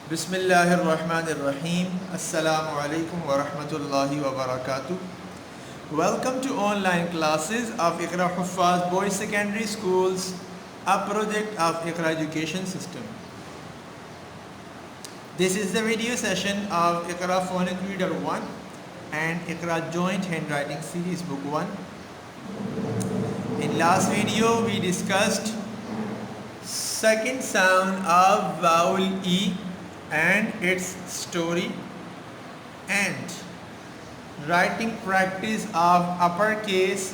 Bismillahirrahmanirrahim. Assalamu alaikum wa rahmatullahi wa barakatuh. Welcome to online classes of Iqra Huffaz Boys Secondary Schools, a project of Iqra Education System. This is the video session of Iqra Phonic Reader 1 and Iqra Joint Handwriting Series Book 1. In last video we discussed second sound of vowel E and its story and writing practice of uppercase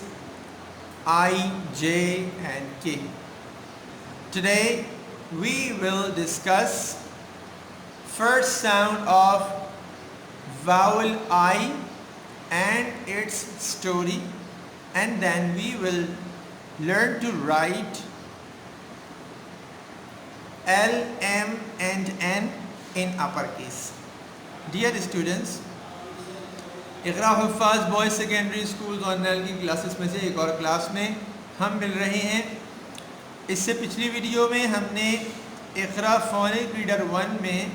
I, J and K. Today we will discuss first sound of vowel I and its story, and then we will learn to write L, M and N in uppercase. Dear students, Iqra Huffaz boys secondary school online की classes में से एक और class में हम मिल रहे हैं। इससे पिछली वीडियो में हमने इकरा फ़ोनिक रीडर 1 में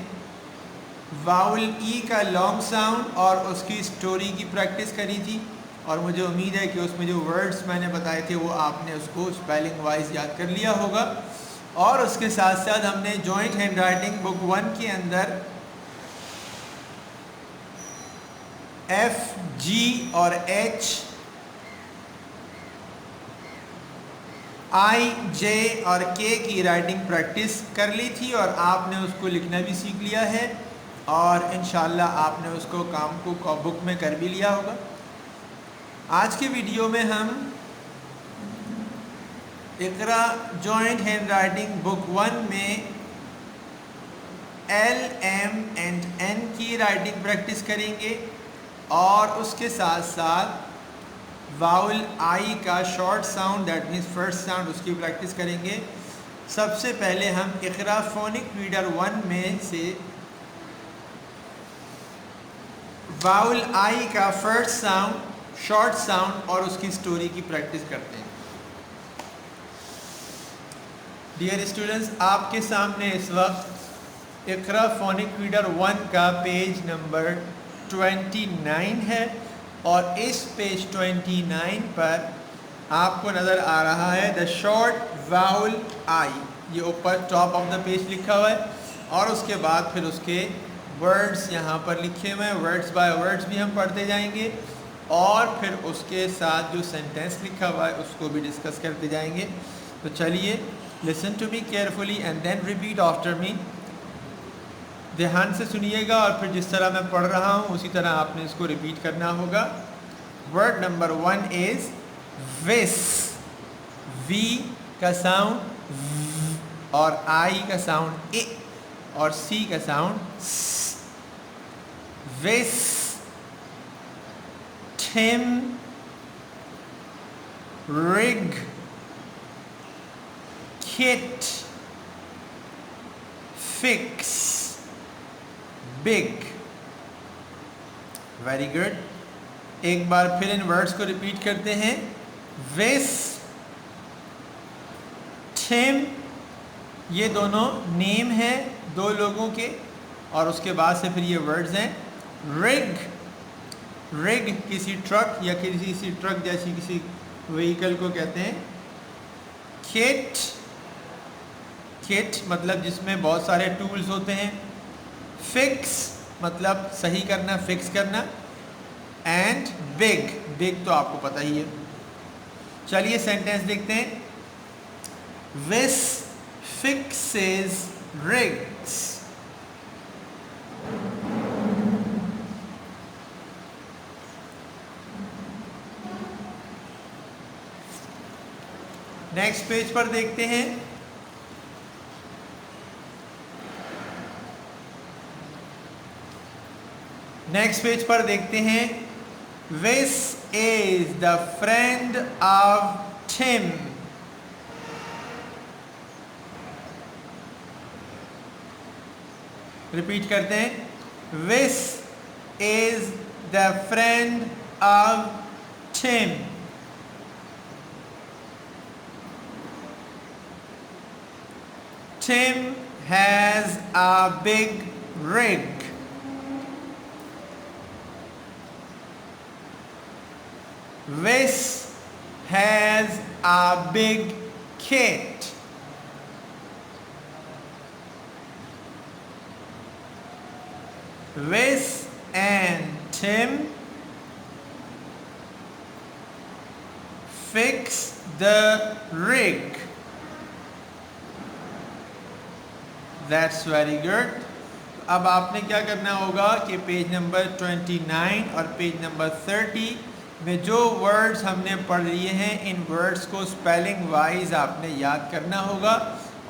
वाउल ई का लॉन्ग साउंड और उसकी स्टोरी की प्रैक्टिस करी थी, और मुझे उम्मीद है कि उसमें जो वर्ड्स मैंने बताए थे वो आपने उसको स्पेलिंग वाइज याद कर लिया होगा। और उसके साथ साथ हमने जॉइंट हैंडराइटिंग बुक 1 के अंदर एफ, जी और एच, आई, जे और के की राइटिंग प्रैक्टिस कर ली थी, और आपने उसको लिखना भी सीख लिया है, और इंशाल्लाह आपने उसको काम को बुक में कर भी लिया होगा। आज के वीडियो में हम इकरा जॉइंट हैंडराइटिंग बुक 1 में एल, एम एंड एन की राइटिंग प्रैक्टिस करेंगे, और उसके साथ साथ वाउल आई का short sound, that means first sound, उसकी प्रैक्टिस करेंगे। सबसे पहले हम इकरा फोनिक रीडर 1 में से वाउल आई का फर्स्ट साउंड, शॉर्ट साउंड और उसकी स्टोरी की प्रैक्टिस करते हैं। डियर स्टूडेंट्स, आपके सामने इस वक्त इकरा फोनिक रीडर 1 का पेज नंबर 29 है, और इस पेज 29 पर आपको नज़र आ रहा है द शॉर्ट वाउल आई। ये ऊपर टॉप ऑफ द पेज लिखा हुआ है, और उसके बाद फिर उसके वर्ड्स यहाँ पर लिखे हुए हैं। वर्ड्स बाय वर्ड्स भी हम पढ़ते जाएंगे, और फिर उसके साथ जो सेंटेंस लिखा हुआ है उसको भी डिस्कस करते जाएंगे। तो चलिए, listen to me carefully and then repeat after me. ध्यान से सुनिएगा, और फिर जिस तरह मैं पढ़ रहा हूँ उसी तरह आपने इसको रिपीट करना होगा। वर्ड नंबर 1 इज विस, वी का साउंड और आई का साउंड ए और सी का साउंड स। Wis, Tim, rig, kit, fix, big. Very good. एक बार फिर इन वर्ड्स को रिपीट करते हैं। विस, टिम, ये दोनों नेम हैं दो लोगों के, और उसके बाद से फिर ये वर्ड्स हैं। रिग, रिग किसी ट्रक या किसी ट्रक जैसी किसी व्हीकल को कहते हैं। किट, किट मतलब जिसमें बहुत सारे टूल्स होते हैं। फिक्स मतलब सही करना, फिक्स करना। एंड बिग, बिग तो आपको पता ही है। चलिए सेंटेंस देखते हैं। विस फिक्सेस रिग्स। नेक्स्ट पेज पर देखते हैं। नेक्स्ट पेज पर देखते हैं। Wis is the friend of Tim. Repeat करते हैं। Wis is the friend of Tim. Tim has a big rig. Wes has a big cat. Wes and Tim fix the rig. That's very good. अब आपने क्या करना होगा कि page number 29 और page number 30 में जो वर्ड्स हमने पढ़ लिए हैं, इन वर्ड्स को स्पेलिंग वाइज आपने याद करना होगा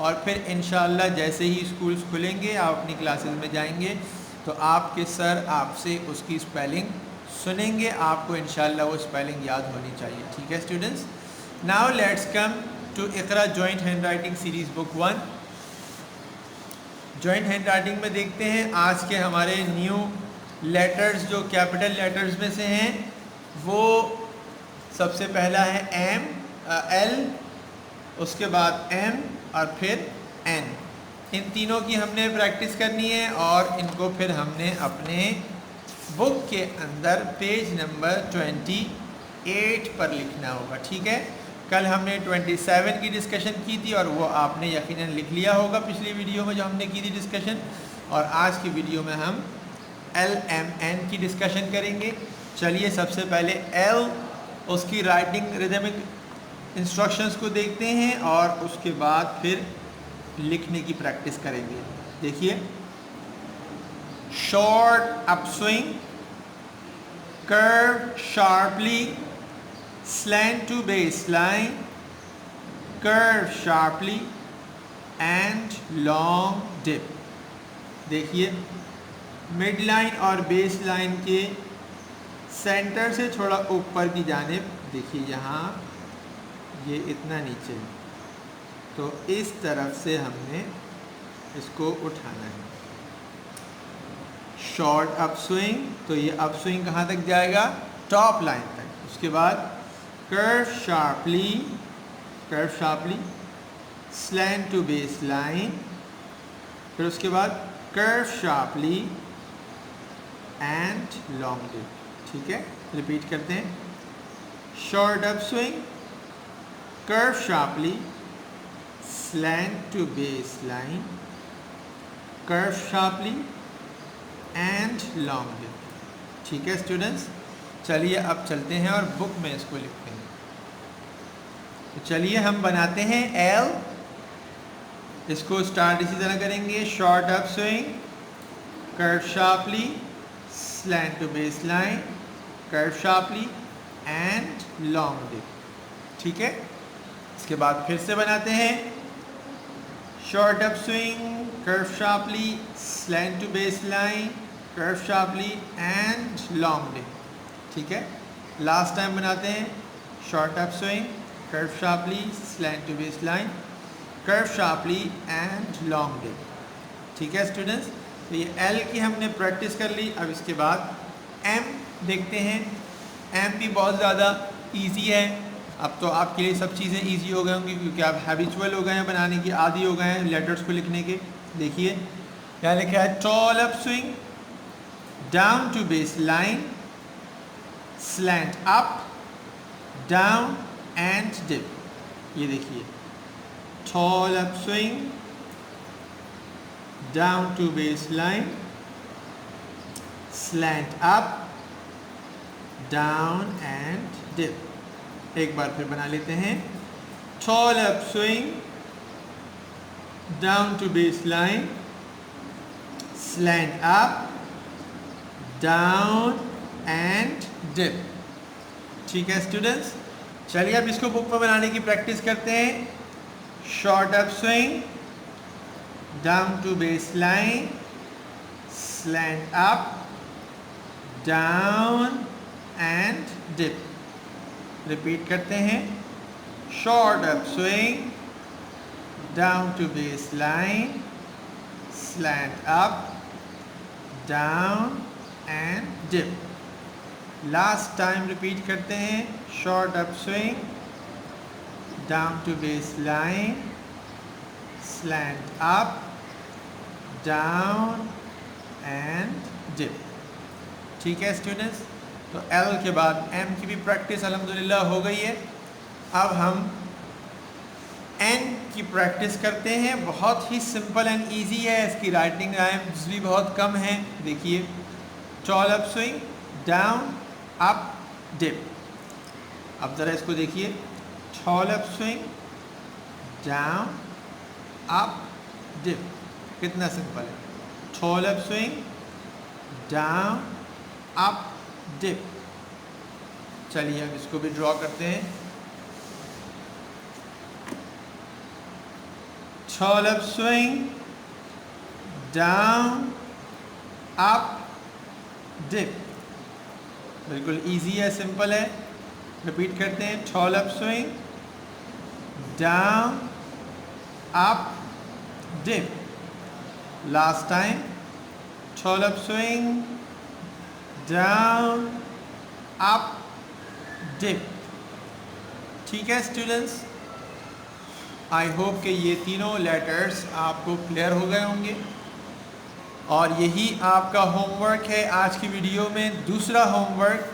और फिर इंशाल्लाह जैसे ही स्कूल्स खुलेंगे, आप अपनी क्लासेस में जाएंगे तो आपके सर आपसे उसकी स्पेलिंग सुनेंगे, आपको इंशाल्लाह वो स्पेलिंग याद होनी चाहिए। ठीक है students, now let's come to Iqra joint handwriting series book 1। Joint handwriting में देखते हैं आज के हमारे न्यू लेटर्स जो कैपिटल लेटर्स में से हैं, वो सबसे पहला है एम, एल, उसके बाद एम और फिर एन। इन तीनों की हमने प्रैक्टिस करनी है और इनको फिर हमने अपने बुक के अंदर पेज नंबर 28 पर लिखना होगा। ठीक है, कल हमने 27 की डिस्कशन की थी और वो आपने यकीनन लिख लिया होगा पिछली वीडियो में जो हमने की थी डिस्कशन, और आज की वीडियो में हम एल एम एन की डिस्कशन करेंगे। चलिए सबसे पहले एल, उसकी राइटिंग रिदमिक इंस्ट्रक्शंस को देखते हैं और उसके बाद फिर लिखने की प्रैक्टिस करेंगे। देखिए, short upswing, curve sharply, slant to baseline, curve sharply and long dip। देखिए, मिड लाइन और बेस लाइन के सेंटर से थोड़ा ऊपर की जानिब, देखिए यहाँ ये इतना नीचे, तो इस तरफ से हमने इसको उठाना है। शॉर्ट अपस्विंग, तो ये अपस्विंग कहाँ तक जाएगा? टॉप लाइन तक। उसके बाद curve sharply, slant to baseline, फिर उसके बाद curve sharply and long dip। ठीक है, रिपीट करते हैं। short upswing, curve sharply, slant to baseline, curve sharply and long dip। ठीक है स्टूडेंट्स, चलिए अब चलते हैं और बुक में इसको लिखते हैं। तो चलिए हम बनाते हैं एल, इसको स्टार्ट इसी तरह करेंगे। Short up swing, curve sharply, slant to base line, curve sharply and long dip. ठीक है, इसके बाद फिर से बनाते हैं। Short up swing, curve sharply, slant to base line, curve sharply and long dip. ठीक है, लास्ट टाइम बनाते हैं। Short up swing, curve sharply, slant to base line, curve sharply and long dip. ठीक है स्टूडेंट्स, तो ये L की हमने प्रैक्टिस कर ली। अब इसके बाद एम देखते हैं। एम भी बहुत ज़्यादा इजी है, अब तो आपके लिए सब चीज़ें इजी हो गई होंगी क्योंकि आप हैबिचुअल हो गए हैं बनाने की, आदी हो गए हैं लेटर्स को लिखने के। देखिए यहाँ लिखा है tall up swing, down to base line, slant up, down and dip। ये देखिए, tall upswing, down to baseline, slant up, down and dip। एक बार फिर बना लेते हैं। tall upswing, down to baseline, slant up, down and dip. ठीक है स्टूडेंट्स, चलिए अब इसको बुक में बनाने की प्रैक्टिस करते हैं। Short up swing, down to base line, slant up, down and dip. Repeat करते हैं। Short up swing, down to base line, slant up, down and dip. Last time repeat करते हैं। Short up swing, down to base line, slant up, down and dip. ठीक है students, तो L के बाद M की भी प्रैक्टिस अल्हम्दुलिल्लाह हो गई है। अब हम एन की प्रैक्टिस करते हैं। बहुत ही सिंपल एंड इजी है, इसकी राइटिंग राइम्स भी बहुत कम है। देखिए, tall up swing, down up dip. अब ज़रा इसको देखिए, tall up swing, down up dip. कितना सिंपल है, tall up swing, down up dip. चलिए हम इसको भी ड्रॉ करते हैं। Tall up swing, down up dip. बिल्कुल इजी है, सिंपल है। रिपीट करते हैं, tall up swing, down up dip. Last time, tall up swing, down up dip. ठीक है स्टूडेंट्स, आई होप कि ये तीनों लेटर्स आपको क्लियर हो गए होंगे और यही आपका होमवर्क है आज की वीडियो में। दूसरा होमवर्क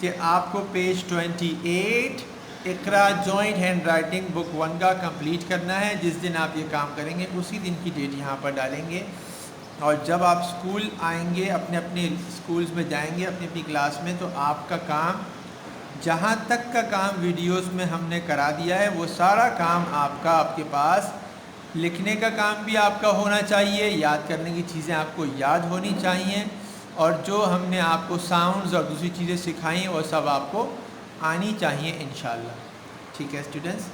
कि आपको page 28 Iqra joint hand writing book 1 का कंप्लीट करना है। जिस दिन आप ये काम करेंगे उसी दिन की डेट यहाँ पर डालेंगे और जब आप स्कूल आएंगे, अपने अपने स्कूल्स में जाएंगे अपनी अपनी क्लास में, तो आपका काम, जहाँ तक का काम वीडियोस में हमने करा दिया है वो सारा काम आपका आपके पास, लिखने का काम भी आपका होना चाहिए, याद करने की चीज़ें आपको याद होनी चाहिए और जो हमने आपको साउंड्स और दूसरी चीज़ें सिखाई हैं वो सब आपको आनी चाहिए इंशाल्लाह। ठीक है students,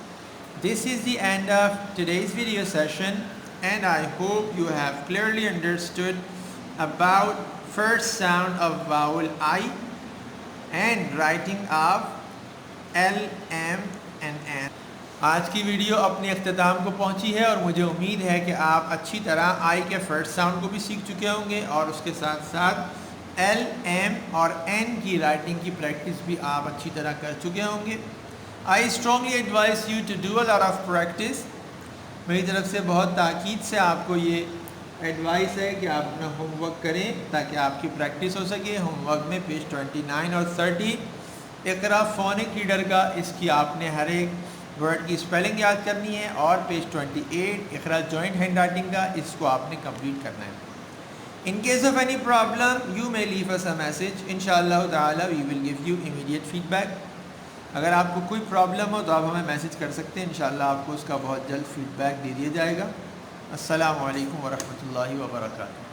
this is the end of today's video session and I hope you have clearly understood about first sound of vowel I and writing of L, M and N। आज की वीडियो अपने अख्ताम को पहुंची है और मुझे उम्मीद है कि आप अच्छी तरह I के फर्स्ट साउंड को भी सीख चुके होंगे और उसके साथ साथ L, M और N की राइटिंग की प्रैक्टिस भी आप अच्छी तरह कर चुके होंगे। I strongly advise you to do a lot of practice। मेरी तरफ से बहुत ताकीद से आपको ये एडवाइस है कि आप अपना होमवर्क करें ताकि आपकी प्रैक्टिस हो सके। होमवर्क में पेज 29 और 30 इकरा फोनिक रीडर का, इसकी आपने हर एक वर्ड की स्पेलिंग याद करनी है और page 28 Iqra joint handwriting का, इसको आपने कंप्लीट करना है। In case of any problem you may leave us a message, इंशाअल्लाह ताला we will give you immediate feedback. अगर आपको कोई प्रॉब्लम हो तो आप हमें मैसेज कर सकते हैं, इंशाअल्लाह आपको उसका बहुत जल्द फीडबैक दे दिया जाएगा। अस्सलामु अलैकुम वरहमतुल्लाहि वबरकातुहू।